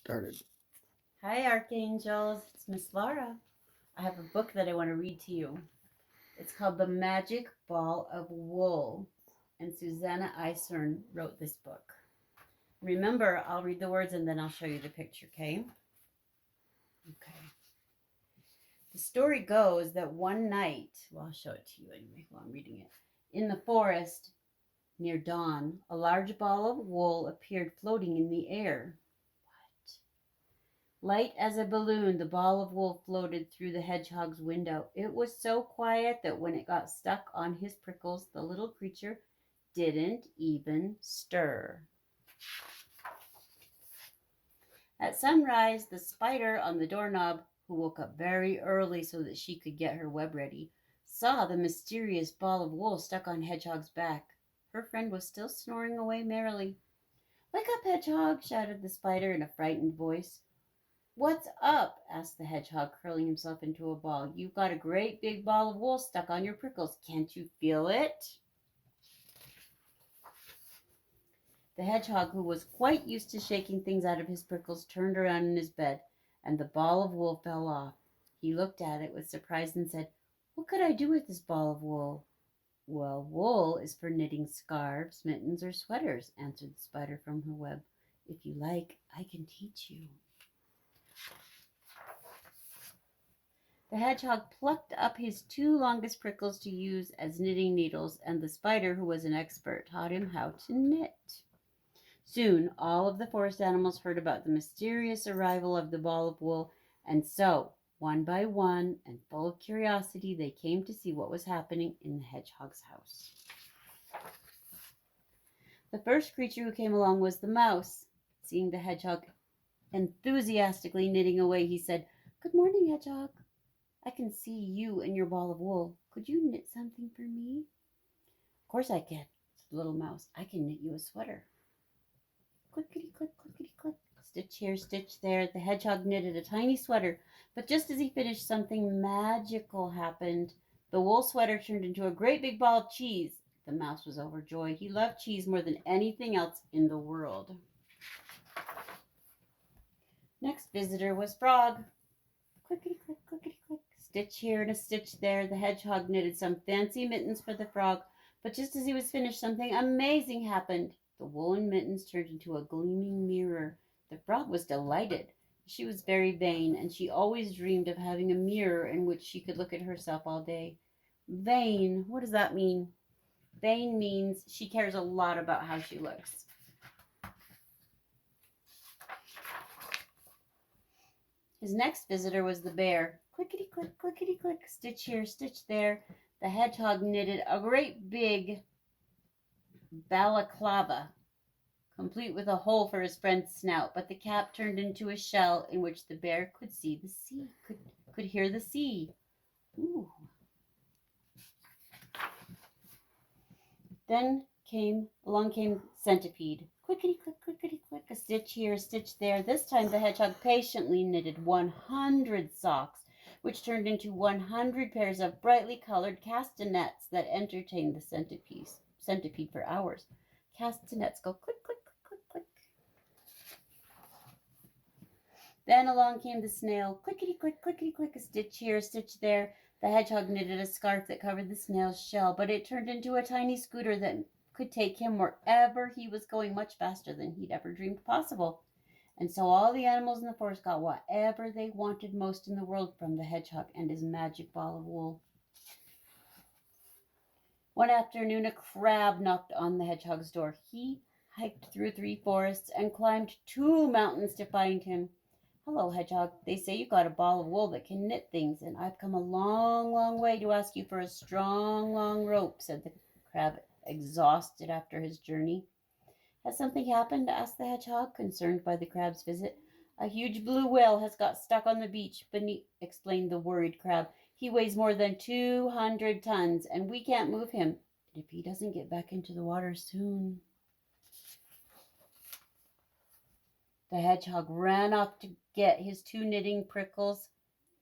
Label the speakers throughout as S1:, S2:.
S1: started.
S2: Hi, Archangels. It's Miss Laura. I have a book that I want to read to you. It's called The Magic Ball of Wool, and Susanna Eisern wrote this book. Remember, I'll read the words and then I'll show you the picture, okay? Okay. The story goes that one night, well, I'll show it to you anyway while I'm reading it. In the forest near dawn, a large ball of wool appeared floating in the air. Light as a balloon, the ball of wool floated through the hedgehog's window. It was so quiet that when it got stuck on his prickles, the little creature didn't even stir. At sunrise, the spider on the doorknob, who woke up very early so that she could get her web ready, saw the mysterious ball of wool stuck on Hedgehog's back. Her friend was still snoring away merrily. "Wake up, Hedgehog!" shouted the spider in a frightened voice. "What's up?" asked the hedgehog, curling himself into a ball. "You've got a great big ball of wool stuck on your prickles. Can't you feel it?" The hedgehog, who was quite used to shaking things out of his prickles, turned around in his bed, and the ball of wool fell off. He looked at it with surprise and said, "What could I do with this ball of wool?" "Well, wool is for knitting scarves, mittens, or sweaters," answered the spider from her web. "If you like, I can teach you." The hedgehog plucked up his two longest prickles to use as knitting needles, and the spider, who was an expert, taught him how to knit. Soon all of the forest animals heard about the mysterious arrival of the ball of wool, and so, one by one, and full of curiosity, they came to see what was happening in the hedgehog's house. The first creature who came along was the mouse. Seeing the hedgehog enthusiastically knitting away, he said, "Good morning, Hedgehog. I can see you and your ball of wool. Could you knit something for me?" "Of course I can," said the little mouse. "I can knit you a sweater." Clickety click, clickety click. Stitch here, stitch there. The hedgehog knitted a tiny sweater, but just as he finished, something magical happened. The wool sweater turned into a great big ball of cheese. The mouse was overjoyed. He loved cheese more than anything else in the world. Next visitor was Frog. Clickety click, clickety click. Stitch here and a stitch there. The hedgehog knitted some fancy mittens for the frog, but just as he was finished, something amazing happened. The woolen mittens turned into a gleaming mirror. The frog was delighted. She was very vain, and she always dreamed of having a mirror in which she could look at herself all day. Vain, what does that mean? Vain means she cares a lot about how she looks. His next visitor was the bear. Clickety click, clickety click, stitch here, stitch there. The hedgehog knitted a great big balaclava, complete with a hole for his friend's snout, but the cap turned into a shell in which the bear could see the sea, could hear the sea. Ooh. Then along came Centipede. Clickety click, clickety click, a stitch here, a stitch there. This time the hedgehog patiently knitted 100 socks, which turned into 100 pairs of brightly colored castanets that entertained the centipede for hours. Castanets go click, click, click, click, click. Then along came the snail. Clickety click, clickety click, a stitch here, a stitch there. The hedgehog knitted a scarf that covered the snail's shell, but it turned into a tiny scooter that could take him wherever he was going, much faster than he'd ever dreamed possible. And so all the animals in the forest got whatever they wanted most in the world from the hedgehog and his magic ball of wool. One afternoon, a crab knocked on the hedgehog's door. He hiked through 3 forests and climbed 2 mountains to find him. "Hello, Hedgehog. They say you got a ball of wool that can knit things, and I've come a long, long way to ask you for a strong, long rope," said the crab, exhausted after his journey. "Has something happened?" asked the hedgehog, concerned by the crab's visit. "A huge blue whale has got stuck on the beach beneath," explained the worried crab. "He weighs more than 200 tons, and we can't move him if he doesn't get back into the water soon." The hedgehog ran off to get his 2 knitting prickles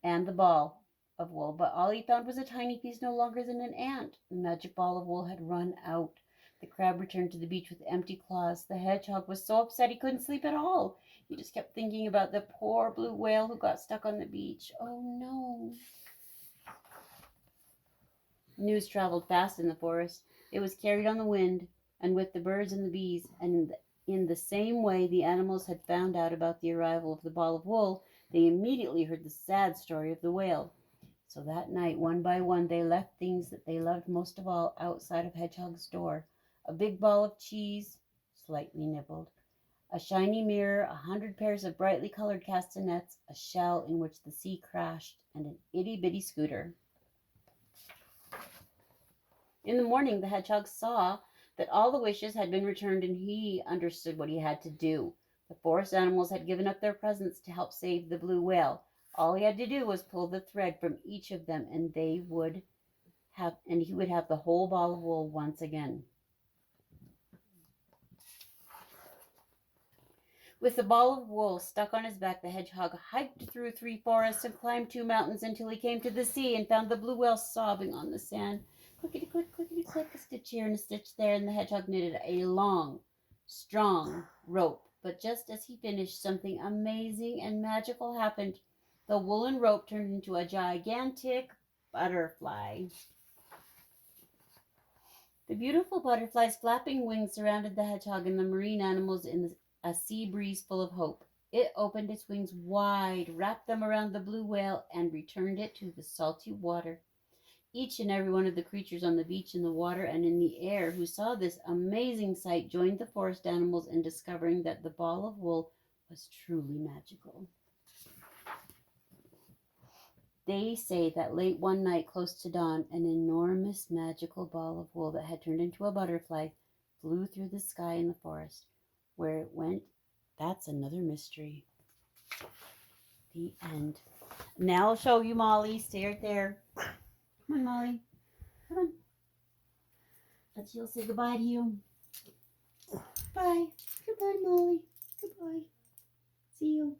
S2: and the ball of wool, but all he found was a tiny piece no longer than an ant. The magic ball of wool had run out. The crab returned to the beach with empty claws. The hedgehog was so upset he couldn't sleep at all. He just kept thinking about the poor blue whale who got stuck on the beach. Oh no. News traveled fast in the forest. It was carried on the wind, and with the birds and the bees, and in the same way the animals had found out about the arrival of the ball of wool, they immediately heard the sad story of the whale. So that night, one by one, they left things that they loved most of all outside of Hedgehog's door. A big ball of cheese, slightly nibbled, a shiny mirror, 100 pairs of brightly colored castanets, a shell in which the sea crashed, and an itty-bitty scooter. In the morning, the hedgehog saw that all the wishes had been returned, and he understood what he had to do. The forest animals had given up their presents to help save the blue whale. All he had to do was pull the thread from each of them, and he would have the whole ball of wool once again. With the ball of wool stuck on his back, the hedgehog hiked through 3 forests and climbed 2 mountains until he came to the sea and found the blue whale sobbing on the sand. Clickety-click, clickety-click, a stitch here and a stitch there, and the hedgehog knitted a long, strong rope. But just as he finished, something amazing and magical happened. The woolen rope turned into a gigantic butterfly. The beautiful butterfly's flapping wings surrounded the hedgehog and the marine animals in a sea breeze full of hope. It opened its wings wide, wrapped them around the blue whale, and returned it to the salty water. Each and every one of the creatures on the beach, in the water, and in the air who saw this amazing sight joined the forest animals in discovering that the ball of wool was truly magical. They say that late one night, close to dawn, an enormous magical ball of wool that had turned into a butterfly flew through the sky in the forest. Where it went, that's another mystery. The end. Now I'll show you, Molly. Stay right there. Come on, Molly. Come on. Let's say goodbye to you. Bye. Goodbye, Molly. Goodbye. See you.